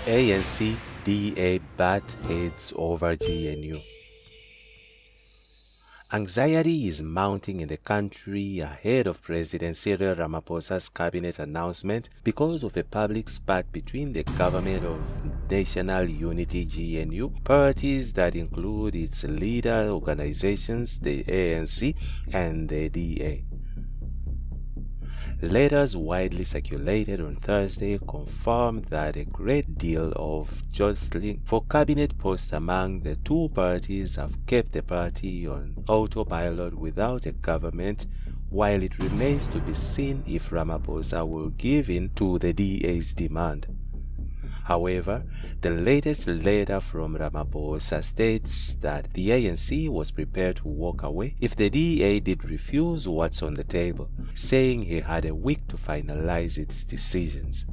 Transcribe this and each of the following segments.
ANC-DA bat heads over GNU. Anxiety is mounting in the country ahead of President Cyril Ramaphosa's cabinet announcement because of a public spat between the Government of National Unity GNU, parties that include its leader organizations, the ANC and the DA. Letters widely circulated on Thursday confirmed that a great deal of jostling for cabinet posts among the two parties have kept the party on autopilot without a government, while it remains to be seen if Ramaphosa will give in to the DA's demand. However, the latest letter from Ramaphosa states that the ANC was prepared to walk away if the DA did refuse what's on the table, saying he had a week to finalize its decisions.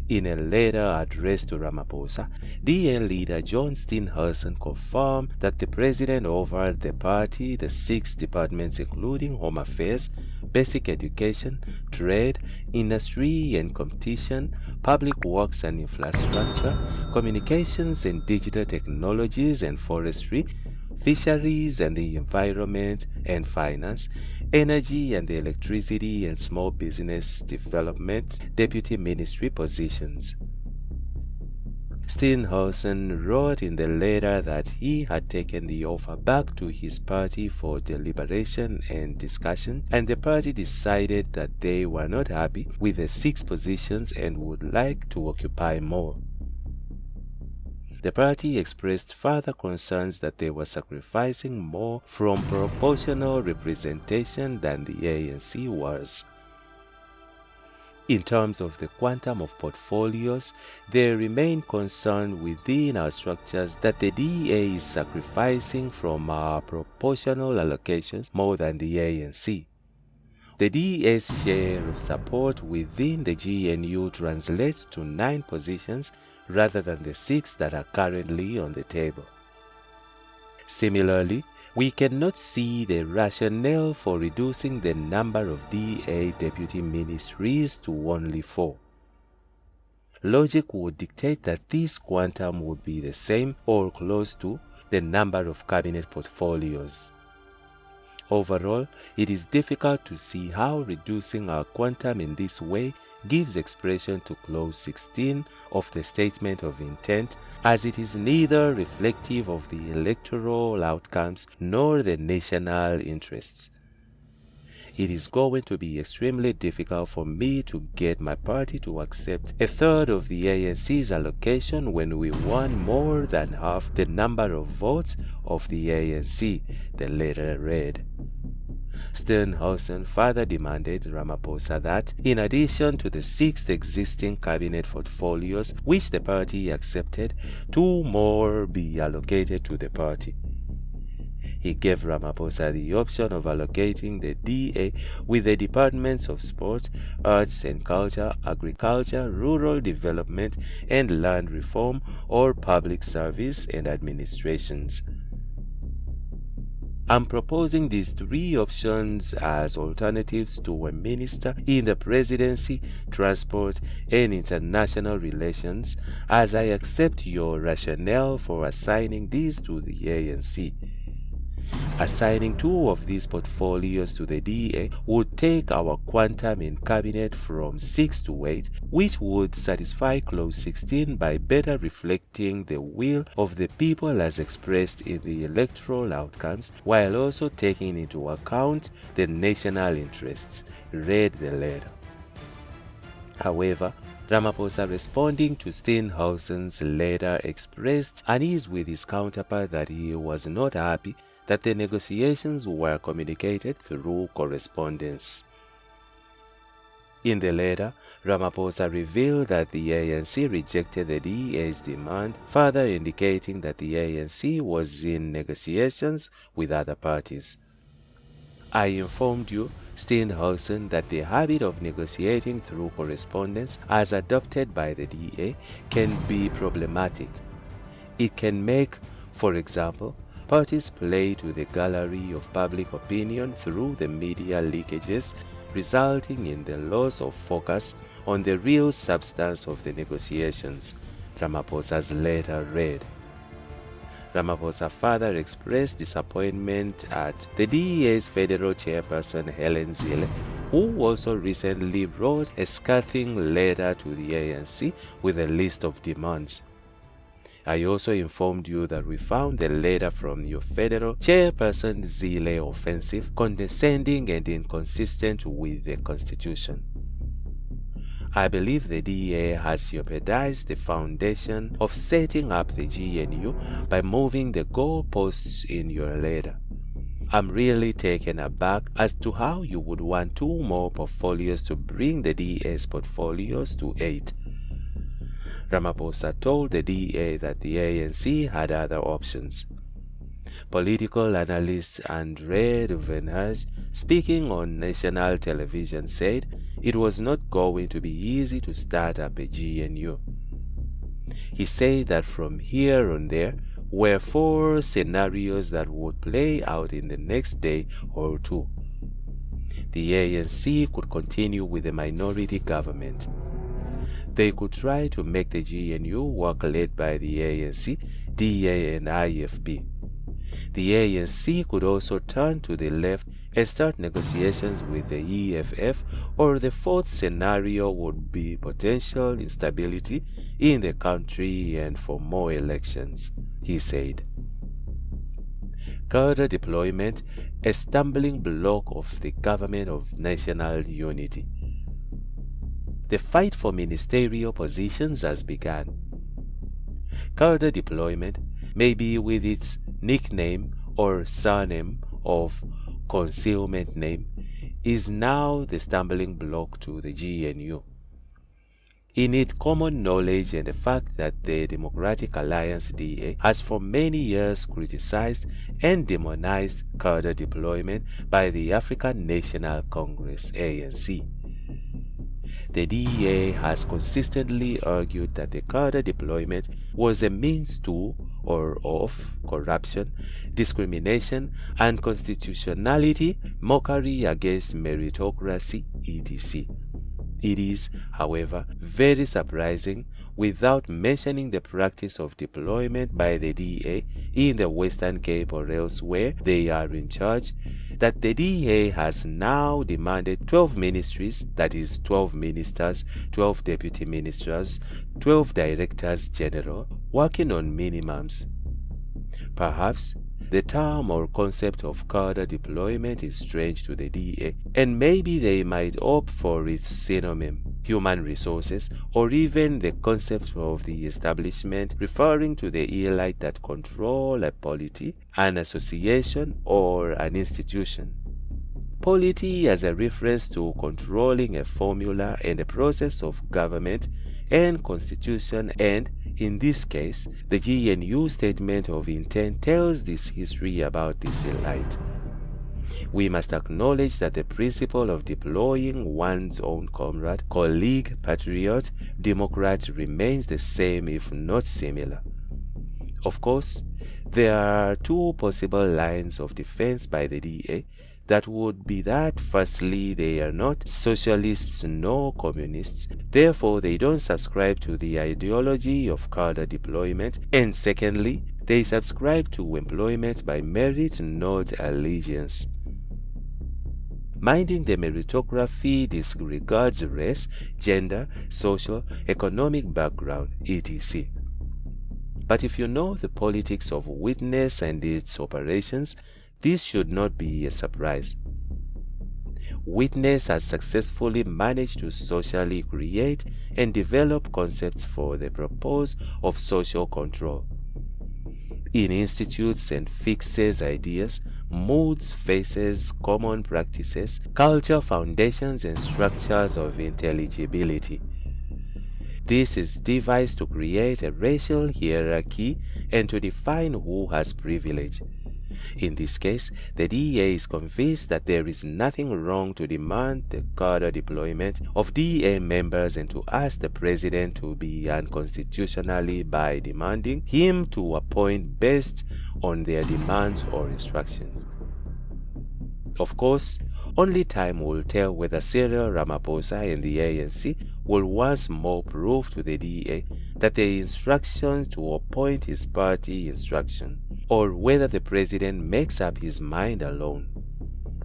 In a letter addressed to Ramaphosa, DA leader John Steenhuisen confirmed that the president offered the party the 6 departments including Home Affairs, Basic Education, Trade, Industry and Competition, Public Works and Infrastructure, Communications and Digital Technologies and Forestry, Fisheries and the Environment and Finance, Energy and the Electricity and Small Business Development Deputy Ministry positions. Steenhuisen wrote in the letter that he had taken the offer back to his party for deliberation and discussion, and the party decided that they were not happy with the 6 positions and would like to occupy more. The party expressed further concerns that they were sacrificing more from proportional representation than the ANC was. In terms of the quantum of portfolios, they remain concerned within our structures that the DA is sacrificing from our proportional allocations more than the ANC. The DA's share of support within the GNU translates to 9 positions rather than the 6 that are currently on the table. Similarly, we cannot see the rationale for reducing the number of DA deputy ministries to only 4. Logic would dictate that this quantum would be the same or close to the number of cabinet portfolios. Overall, it is difficult to see how reducing our quantum in this way gives expression to Clause 16 of the Statement of Intent, as it is neither reflective of the electoral outcomes nor the national interests. It is going to be extremely difficult for me to get my party to accept a third of the ANC's allocation when we won more than half the number of votes of the ANC, the letter read. Steenhuisen further demanded Ramaphosa that, in addition to the 6 existing cabinet portfolios which the party accepted, 2 more be allocated to the party. He gave Ramaphosa the option of allocating the DA with the departments of sport, arts and culture, agriculture, rural development and land reform, or public service and administrations. I'm proposing these 3 options as alternatives to a minister in the presidency, transport, and international relations, as I accept your rationale for assigning these to the ANC. Assigning 2 of these portfolios to the DA would take our quantum in cabinet from 6 to 8, which would satisfy Clause 16 by better reflecting the will of the people as expressed in the electoral outcomes, while also taking into account the national interests, read the letter. However, Ramaphosa, responding to Steenhuisen's letter, expressed unease with his counterpart that he was not happy that the negotiations were communicated through correspondence. In the letter, Ramaphosa revealed that the ANC rejected the DA's demand, further indicating that the ANC was in negotiations with other parties. I informed you, Steenhuisen, that the habit of negotiating through correspondence as adopted by the DA can be problematic. It can make, for example, parties play to the gallery of public opinion through the media leakages, resulting in the loss of focus on the real substance of the negotiations, Ramaphosa's letter read. Ramaphosa further expressed disappointment at the DEA's federal chairperson Helen Zille, who also recently wrote a scathing letter to the ANC with a list of demands. I also informed you that we found the letter from your federal chairperson Zille offensive, condescending and inconsistent with the Constitution. I believe the DEA has jeopardized the foundation of setting up the GNU by moving the goalposts in your letter. I'm really taken aback as to how you would want 2 more portfolios to bring the DEA's portfolios to 8. Ramaphosa told the DEA that the ANC had other options. Political analyst Andre Duvenhage, speaking on national television, said it was not going to be easy to start up a GNU. He said that from here on there were 4 scenarios that would play out in the next day or 2. The ANC could continue with a minority government. They could try to make the GNU work led by the ANC, DA and IFP. The ANC could also turn to the left and start negotiations with the EFF, or the 4th scenario would be potential instability in the country and for more elections, he said. Cadre deployment, a stumbling block of the government of national unity. The fight for ministerial positions has begun. Cadre deployment, maybe with its nickname or surname of concealment name, is now the stumbling block to the GNU. In its common knowledge and the fact that the Democratic Alliance DA has for many years criticized and demonized cadre deployment by the African National Congress ANC. The DEA has consistently argued that the cadre deployment was a means to or of corruption, discrimination, unconstitutionality, mockery against meritocracy, etc. It is, however, very surprising, without mentioning the practice of deployment by the DEA in the Western Cape or elsewhere they are in charge, that the DEA has now demanded 12 ministries, that is 12 ministers, 12 deputy ministers, 12 directors general, working on minimums. Perhaps the term or concept of cadre deployment is strange to the DEA, and maybe they might opt for its synonym, human resources, or even the concept of the establishment, referring to the elite that control a polity, an association, or an institution. Polity as a reference to controlling a formula and a process of government and constitution, and in this case, the GNU statement of intent tells this history about this elite. We must acknowledge that the principle of deploying one's own comrade, colleague, patriot, democrat remains the same if not similar. Of course, there are 2 possible lines of defense by the DA. That would be that, firstly, they are not socialists nor communists, therefore they don't subscribe to the ideology of cadre deployment, and secondly, they subscribe to employment by merit, not allegiance. Minding the meritocracy disregards race, gender, social, economic background, etc. But if you know the politics of witness and its operations, this should not be a surprise. Witness has successfully managed to socially create and develop concepts for the purpose of social control. It institutes and fixes ideas, moods, faces, common practices, culture foundations, and structures of intelligibility. This is devised to create a racial hierarchy and to define who has privilege. In this case, the DEA is convinced that there is nothing wrong to demand the cadre deployment of DEA members and to ask the president to be unconstitutionally by demanding him to appoint based on their demands or instructions. Of course, Only time will tell whether Cyril Ramaphosa and the ANC will once more prove to the DA that the instruction to appoint is party instruction, or whether the president makes up his mind alone.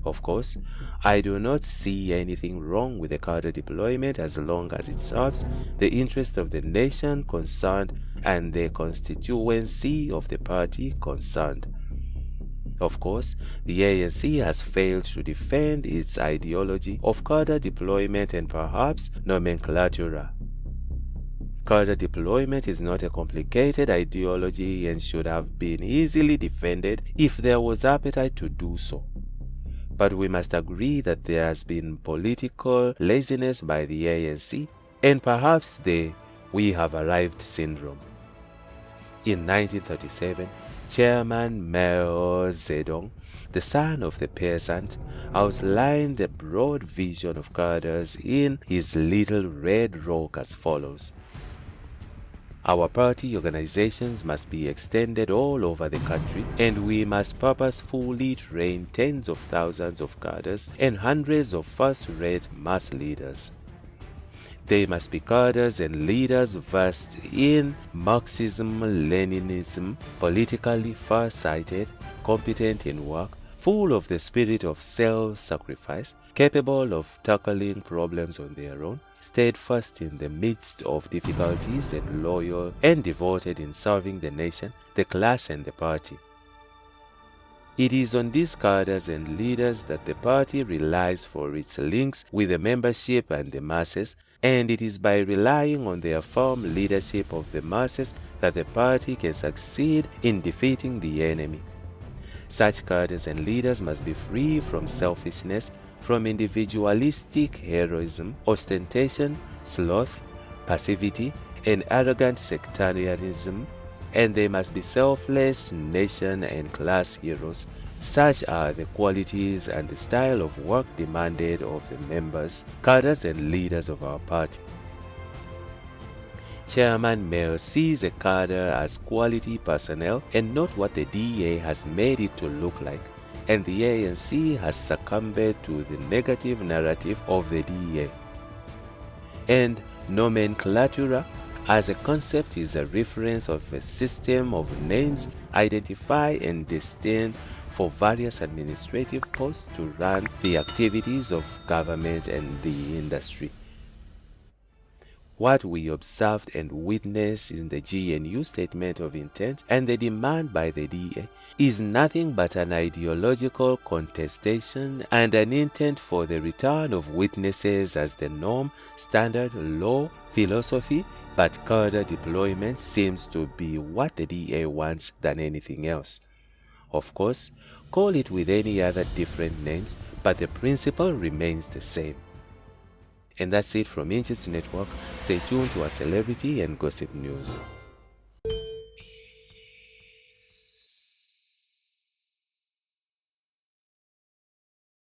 Of course, I do not see anything wrong with the cadre deployment as long as it serves the interest of the nation concerned and the constituency of the party concerned. Of course, the ANC has failed to defend its ideology of cadre deployment and perhaps nomenclatura. Cadre deployment is not a complicated ideology and should have been easily defended if there was appetite to do so. But we must agree that there has been political laziness by the ANC and perhaps the "we have arrived" syndrome. In 1937, Chairman Mao Zedong, the son of the peasant, outlined a broad vision of cadres in his Little Red Rock as follows. Our party organizations must be extended all over the country, and we must purposefully train tens of thousands of cadres and hundreds of first-rate mass leaders. They must be cadres and leaders versed in Marxism, Leninism, politically far-sighted, competent in work, full of the spirit of self-sacrifice, capable of tackling problems on their own, steadfast in the midst of difficulties, and loyal and devoted in serving the nation, the class, and the party. It is on these cadres and leaders that the party relies for its links with the membership and the masses, and it is by relying on their firm leadership of the masses that the party can succeed in defeating the enemy. Such cadres and leaders must be free from selfishness, from individualistic heroism, ostentation, sloth, passivity, and arrogant sectarianism, and they must be selfless nation and class heroes. Such are the qualities and the style of work demanded of the members, cadres, and leaders of our party. Chairman Mao sees a cadre as quality personnel and not what the DA has made it to look like, and the ANC has succumbed to the negative narrative of the DA. And nomenclatura as a concept is a reference of a system of names identify and destined for various administrative posts to run the activities of government and the industry. What we observed and witnessed in the GNU statement of intent and the demand by the DA is nothing but an ideological contestation and an intent for the return of witnesses as the norm, standard, law, philosophy, but cadre deployment seems to be what the DA wants than anything else. Of course, call it with any other different names, but the principle remains the same. And that's it from Injibs Network. Stay tuned to our celebrity and gossip news.